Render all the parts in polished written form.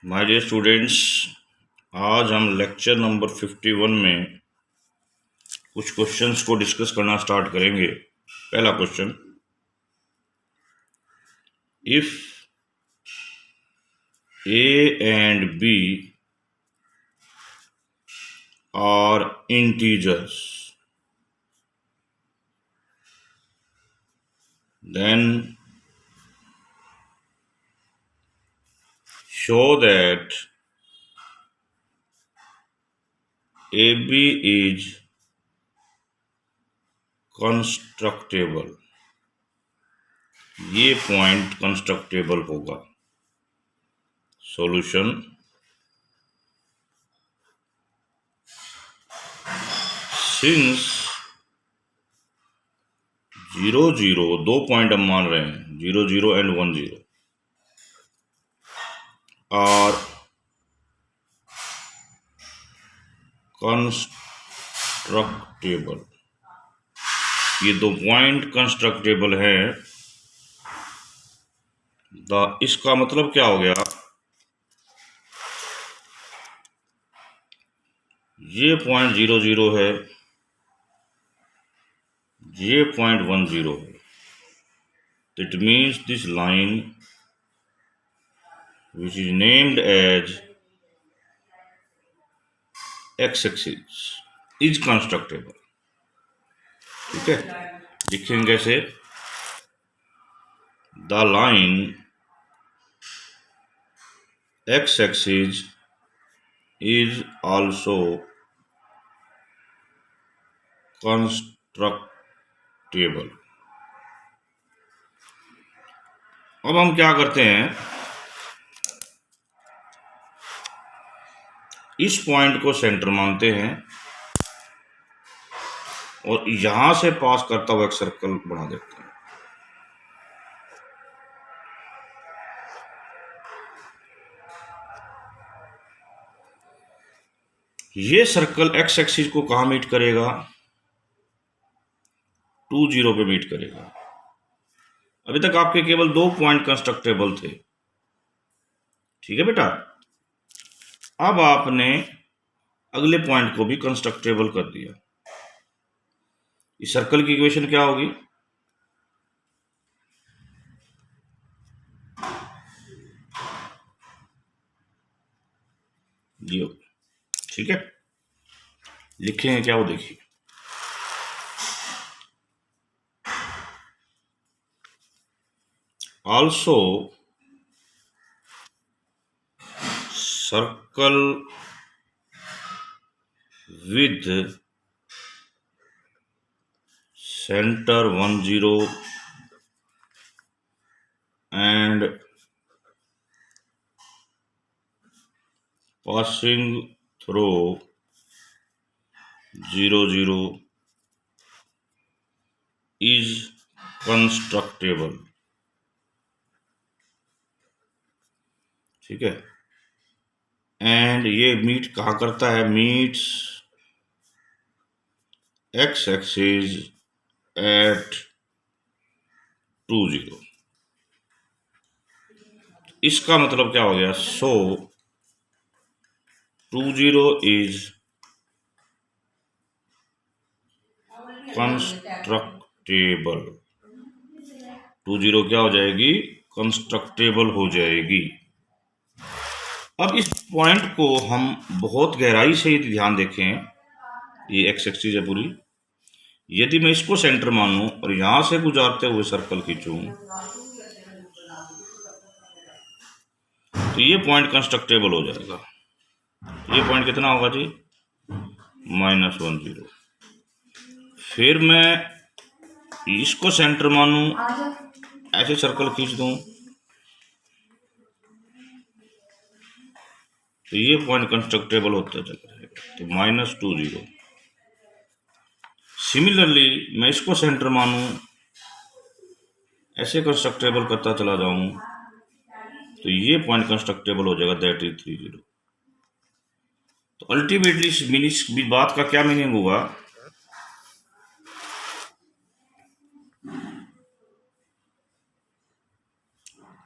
My dear students, आज हम lecture number 51 में कुछ क्वेश्चंस को डिस्कस करना स्टार्ट करेंगे। पहला question, if A and B are integers then show that AB is constructible। ये पॉइंट कंस्ट्रक्टेबल होगा। सॉल्यूशन, सिंस 0 0 दो पॉइंट हम मान रहे हैं, 0 0 एंड 1 0 आर कंस्ट्रक्टेबल। ये दो पॉइंट कंस्ट्रक्टेबल है। इसका मतलब क्या हो गया? ये पॉइंट 0 0 है, ये पॉइंट 1 0 है। It means this line which is named as x axis is constructible. ठीक है, लिखेंगे कैसे? The line x axis is also constructible। अब हम क्या करते हैं, इस पॉइंट को सेंटर मानते हैं और यहां से पास करता हुआ एक सर्कल बना देते हैं। ये सर्कल एक्स एक्सिस को कहां मीट करेगा? 2 0 पे मीट करेगा। अभी तक आपके केवल दो पॉइंट कंस्ट्रक्टेबल थे। ठीक है बेटा, अब आपने अगले पॉइंट को भी कंस्ट्रक्टेबल कर दिया। इस सर्कल की इक्वेशन क्या होगी? ये, ठीक है, लिखेंगे क्या वो देखिए। Also circle with center 1 0 and passing through 0 0 is constructible। ठीक है, एंड ये मीट कहाँ करता है? Meets x axis at 2 0। इसका मतलब क्या हो गया? सो 2 0 इज कंस्ट्रक्टेबल। 2 0 क्या हो जाएगी? कंस्ट्रक्टेबल हो जाएगी। अब इस पॉइंट को हम बहुत गहराई से यदि ध्यान देखें, ये एक्स एक्सिस है पूरी, यदि मैं इसको सेंटर मानूं और यहां से गुजारते हुए सर्कल खींचूं तो ये पॉइंट कंस्ट्रक्टेबल हो जाएगा। ये पॉइंट कितना होगा जी? -1 0। फिर मैं इसको सेंटर मानूं, ऐसे सर्कल खींच दूं तो ये पॉइंट कंस्ट्रक्टेबल होता चला जाएगा, तो -2 0। सिमिलरली मैं इसको सेंटर मानूं, ऐसे कंस्ट्रक्टेबल करता चला जाऊं तो ये पॉइंट कंस्ट्रक्टेबल हो जाएगा, दैट इज 3 0। तो अल्टीमेटली इस बात का क्या मीनिंग हुआ?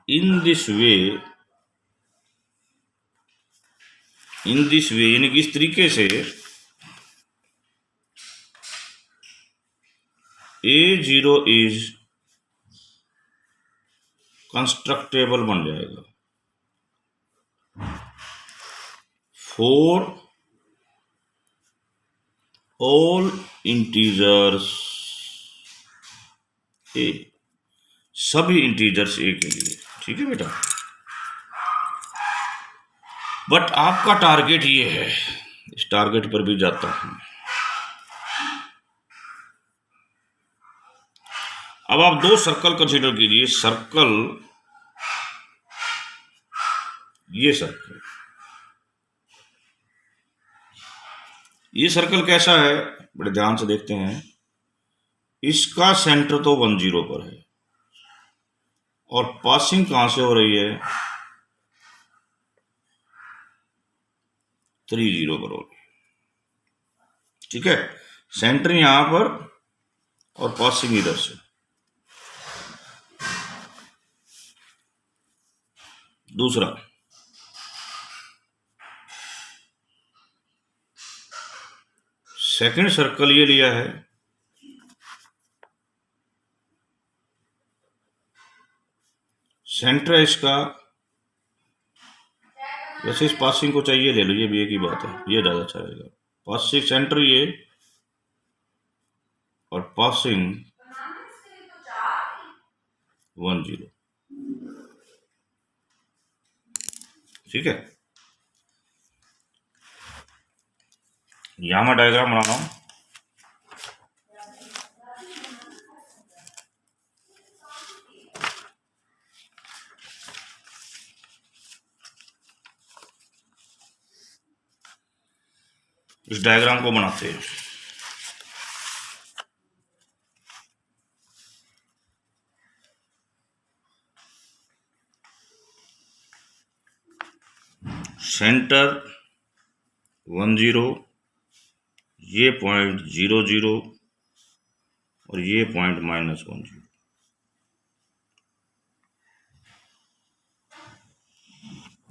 In this way in this way, यानी कि इस तरीके से A0 इज कंस्ट्रक्टेबल बन जाएगा फॉर ऑल इंटीजर्स ए, सभी इंटीजर्स ए के लिए। ठीक है बेटा, बट आपका टारगेट ये है, इस टारगेट पर भी जाता हूं। अब आप दो सर्कल कंसीडर कीजिए, सर्कल, ये सर्कल, ये सर्कल कैसा है, बड़े ध्यान से देखते हैं। इसका सेंटर तो 1 0 पर है और पासिंग कहां से हो रही है, 3 0 पर हो रही है। ठीक है, सेंटर यहां पर और पासिंग इधर से। दूसरा, सेकंड सर्कल ये लिया है, सेंटर है इसका, वैसे इस पासिंग को चाहिए ले लो, ये भी एक ही बात है, ये ज्यादा अच्छा रहेगा। पासिंग सेंटर ये और पासिंग 1 0। ठीक है, यहां मैं डायग्राम बना रहा हूं। इस डायग्राम को बनाते हैं। सेंटर 1 0, ये पॉइंट 0 0 और ये पॉइंट -1 0।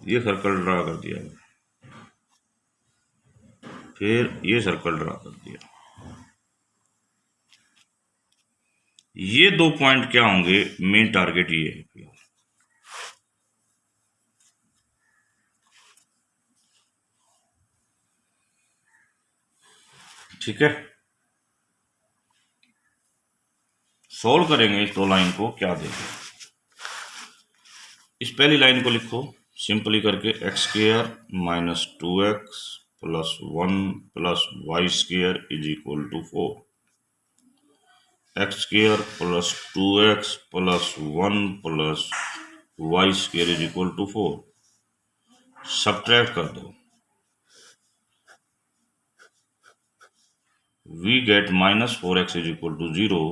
ये सर्कल ड्रा कर दिया, फिर ये सर्कल ड्रा कर दिया। ये दो पॉइंट क्या होंगे, मेन टारगेट ये है। ठीक है, सोल्व करेंगे इस दो लाइन को, क्या देंगे। इस पहली लाइन को लिखो सिंपली करके, x² - 2x + 1 + y² = 4। x² + 2x + 1 + y² = 4। Subtract कर दो, वी गेट -4x = 0।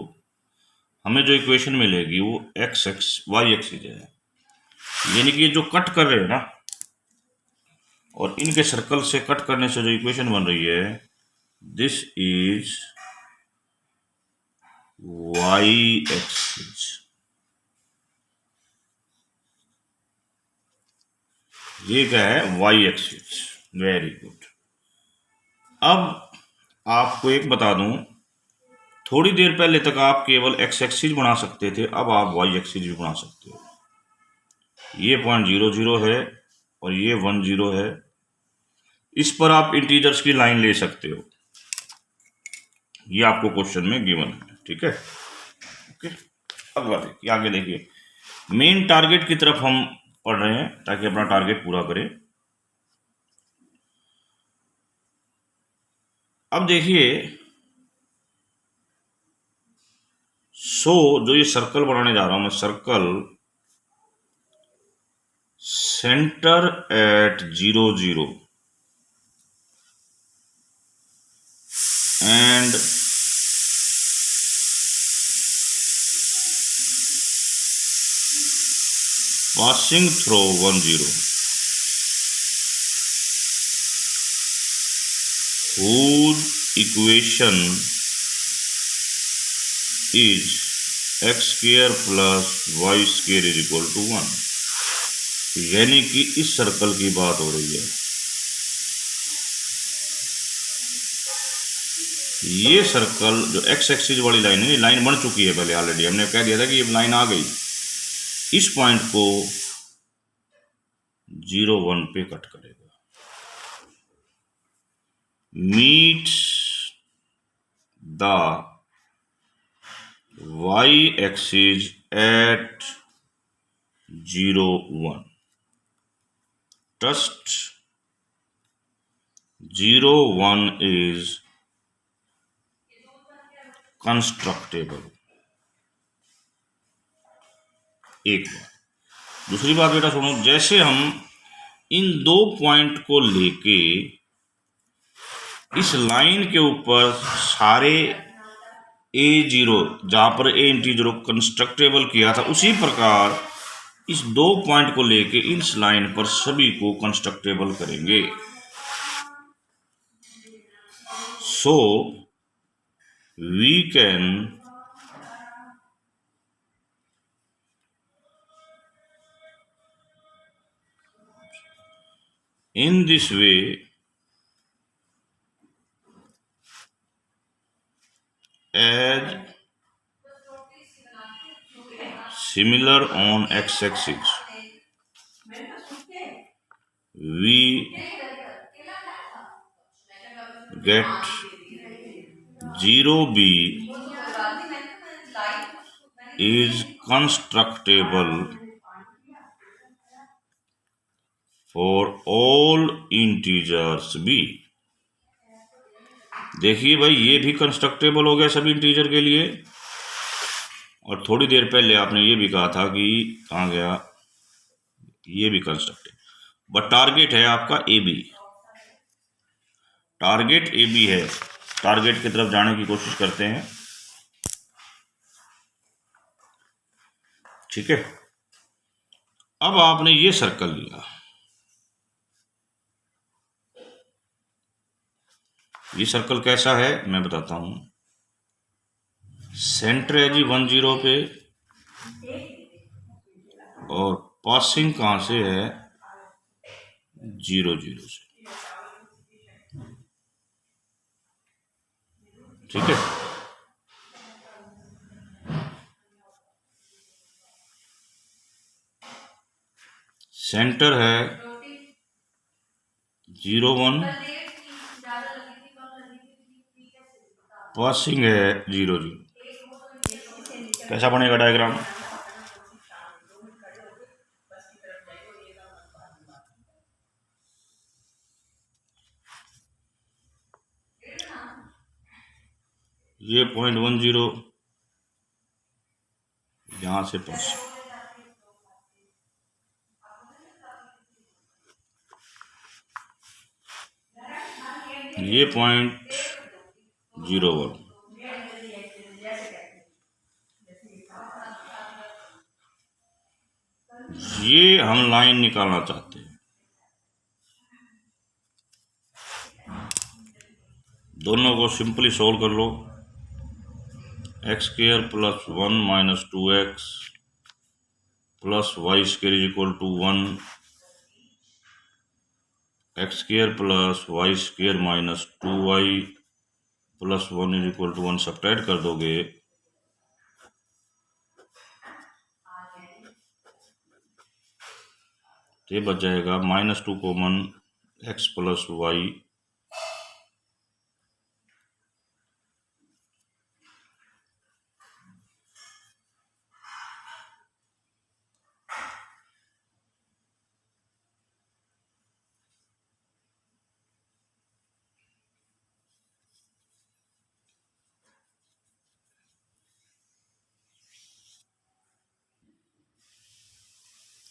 हमें जो इक्वेशन मिलेगी वो y एक्सिस है, यानी कि जो कट कर रहे हैं ना, और इनके सर्कल से कट करने से जो इक्वेशन बन रही है, दिस इज y एक्सिस। ये क्या है, y एक्सिस। Very good. अब आपको एक बता दूं, थोड़ी देर पहले तक आप केवल x एक्सिस बना सकते थे, अब आप y एक्सिस भी बना सकते हो। ये पॉइंट 0 0 है और ये 1 0 है, इस पर आप इंटीजर्स की लाइन ले सकते हो, ये आपको क्वेश्चन में गिवन है। ठीक है, ओके। अगला देखिए, आगे देखिए, मेन टारगेट की तरफ हम पढ़ रहे हैं ताकि अपना टारगेट पूरा करें। अब देखिए, जो ये सर्कल बनाने जा रहा हूं मैं, circle centre at 0 0 and passing through 1 0, whose equation is x² + y² = 1। यानी कि इस सर्कल की बात हो रही है। ये सर्कल जो एक्स एक्सिस वाली लाइन है, ये लाइन बन चुकी है पहले ऑलरेडी, हमने कह दिया था कि ये लाइन आ गई। इस पॉइंट को 0, 1 पे कट करेगा। Meet the y axis at 0, 1। Trust 0, 1 is constructible। एक बात। दूसरी बात बेटा सुनो, जैसे हम इन दो पॉइंट को लेके इस लाइन के ऊपर सारे A0 जहां पर A इंटीजर कंस्ट्रक्टेबल किया था, उसी प्रकार इस दो पॉइंट को लेके इस लाइन पर सभी को कंस्ट्रक्टेबल करेंगे। So we can in this way as similar on x-axis we get 0b is constructible for all integers b। देखिए भाई, ये भी कंस्ट्रक्टेबल हो गया सभी इंटीजर के लिए, और थोड़ी देर पहले आपने ये भी कहा था कि कहाँ गया, ये भी कंस्ट्रक्टेबल। बट टारगेट है आपका A B, target A B है। टारगेट की तरफ जाने की कोशिश करते हैं, ठीक है। अब आपने ये सर्कल लिया, ये सर्कल कैसा है मैं बताता हूं। सेंटर है जी 1, 0 पे, और पासिंग कहां से है 0, 0 से, ठीक है। सेंटर है 0, 1, पासिंग है 0, 0। कैसा बनेगा डायग्राम? ये 0.10 यहां से पास, ये 0.01, ये हम लाइन निकालना चाहते हैं। दोनों को सिंपली सोल्व कर लो। x² + 1 - 2x + y² = 1, x² + y² - 2y + 1 = 1 subtract कर दोगे तो ये बच जाएगा -2 कॉमन, x + y,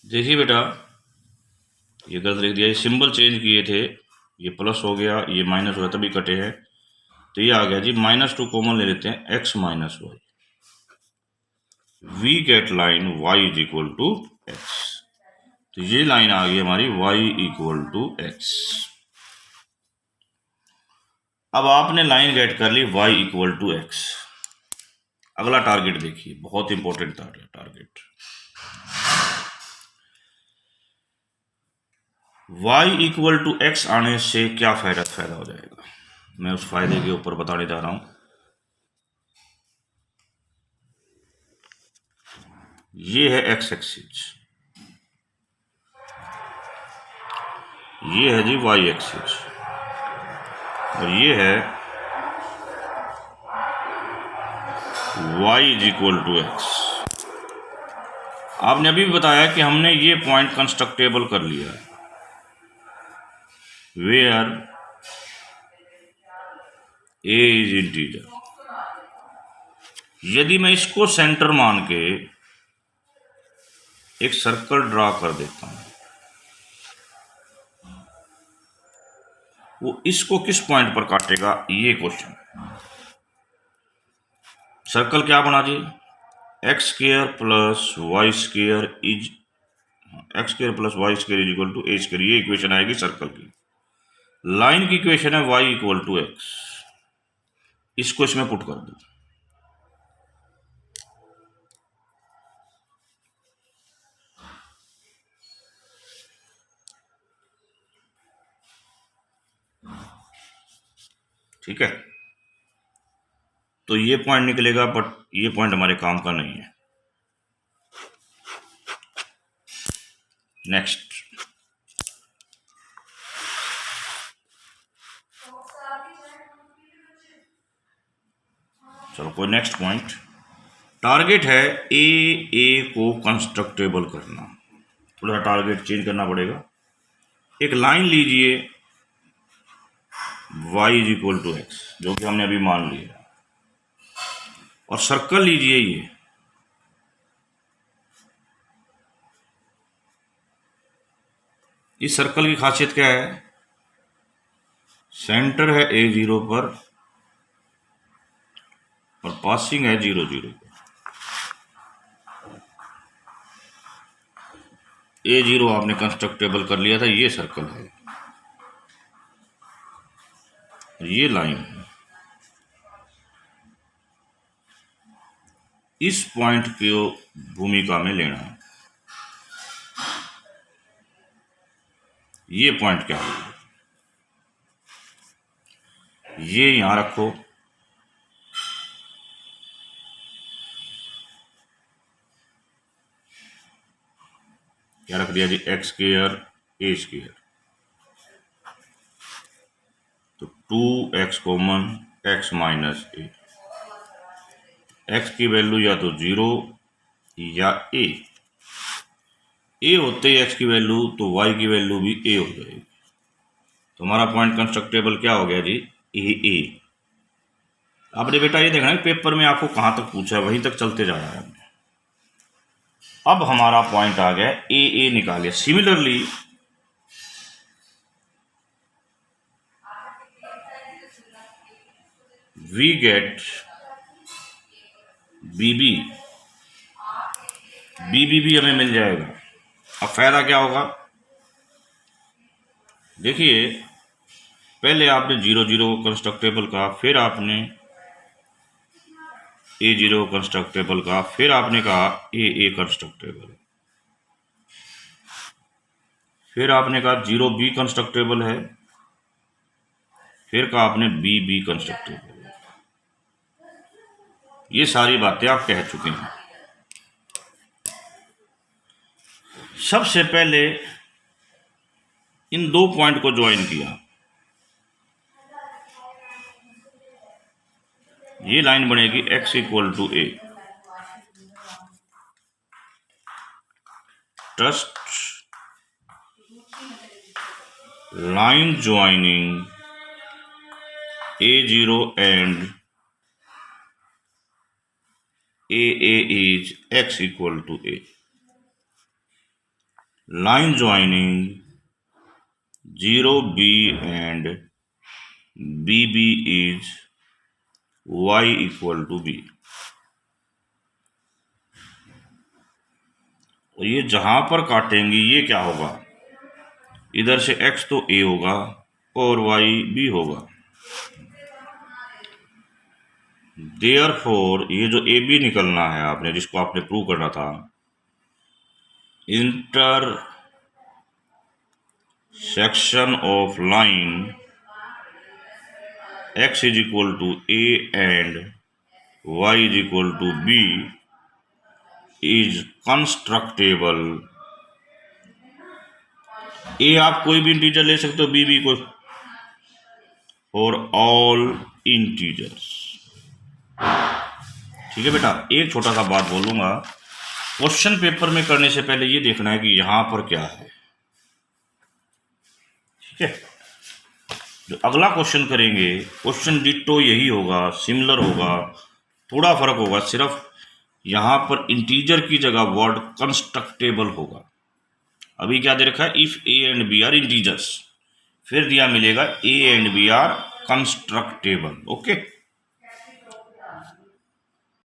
देखिए बेटा ये गलत लिख दिया, ये सिंबल चेंज किए थे, ये प्लस हो गया, ये माइनस हो गया, तभी कटे हैं। तो ये आ गया जी -2 कॉमन ले लेते हैं, x - y, we get line y = x। तो ये लाइन आ गई हमारी y = x। अब आपने लाइन गेट कर ली y = x। अगला टारगेट देखिए, बहुत इंपॉर्टेंट टारगेट, y = x आने से क्या फायदा हो जाएगा। मैं उस फायदे के ऊपर बताने जा रहा हूं। ये है एक्स एक्सिस, ये है जी वाई एक्सिस, और ये है y is equal to x. आपने अभी भी बताया कि हमने ये पॉइंट कंस्ट्रक्टेबल कर लिया है, वेयर a इज इंटीजर। यदि मैं इसको सेंटर मान के एक सर्कल ड्रा कर देता हूं, वो इसको किस पॉइंट पर काटेगा, ये क्वेश्चन। सर्कल क्या बना जी, x square plus y square is equal to a square, ये इक्वेशन आएगी सर्कल की। लाइन की इक्वेशन है y इक्वल टू एक्स, इसको इसमें पुट कर दो। ठीक है, तो ये पॉइंट निकलेगा, बट ये पॉइंट हमारे काम का नहीं है। नेक्स्ट, चलो कोई नेक्स्ट पॉइंट। टारगेट है ए को कंस्ट्रक्टेबल करना। थोड़ा टारगेट चेंज करना पड़ेगा। एक लाइन लीजिए y is equal to x, जो कि हमने अभी मान लिया, और सर्कल लीजिए ये, इस सर्कल की खासियत क्या है, सेंटर है a0 पर और पासिंग है 0 0 पर। a0 आपने कंस्ट्रक्टेबल कर लिया था, ये सर्कल है, ये लाइन है। इस पॉइंट को भूमिका में लेना है। ये पॉइंट क्या है, ये यहां रखो, क्या रख दिया जी, एक्स स्क्वायर ए स्क्वायर, तो 2x कॉमन, x माइनस ए। एक्स की वैल्यू या तो 0 या a होते ही एक्स की वैल्यू, तो y की वैल्यू भी a हो जाएगी। तो हमारा पॉइंट कंस्ट्रक्टेबल क्या हो गया जी, ए। आपने बेटा ये देखना है पेपर में आपको कहां तक पूछा है, वहीं तक चलते जा रहा है हमने। अब हमारा पॉइंट आ गया ए निकालिए। सिमिलरली वी गेट बीबी भी हमें मिल जाएगा। अब फायदा क्या होगा, देखिए पहले आपने 0 0 को कंस्ट्रक्टेबल कहा, फिर आपने a0 कंस्ट्रक्टेबल कहा, फिर आपने कहा a कंस्ट्रक्टेबल, फिर आपने कहा 0b कंस्ट्रक्टेबल है, फिर कहा आपने b कंस्ट्रक्टेबल है। ये सारी बातें आप कह चुके हैं। सबसे पहले इन दो पॉइंट को ज्वाइन किया, ये लाइन बनेगी x equal to A. Trust line joining a0 and a is x equal to a. Line joining 0b and bb is y equal to b. और ये जहां पर काटेंगे ये क्या होगा, इधर से x तो a होगा और y b होगा। देयरफॉर ये जो ए बी निकलना है आपने, जिसको आपने प्रूव करना था, intersection of line x is equal to a and y is equal to b is constructible. a आप कोई भी इंटीजर ले सकते हो, b भी कोई, और ऑल इंटीजर्स। ठीक है बेटा, एक छोटा सा बात बोलूंगा, क्वेश्चन पेपर में करने से पहले ये देखना है कि यहां पर क्या है। ठीक है, जो अगला क्वेश्चन करेंगे, क्वेश्चन डिट्टो यही होगा, सिमिलर होगा, थोड़ा फर्क होगा, सिर्फ यहां पर इंटीजर की जगह वर्ड कंस्ट्रक्टेबल होगा। अभी क्या दे रखा है, if A and B are integers, फिर दिया मिलेगा a and B are constructible. Okay.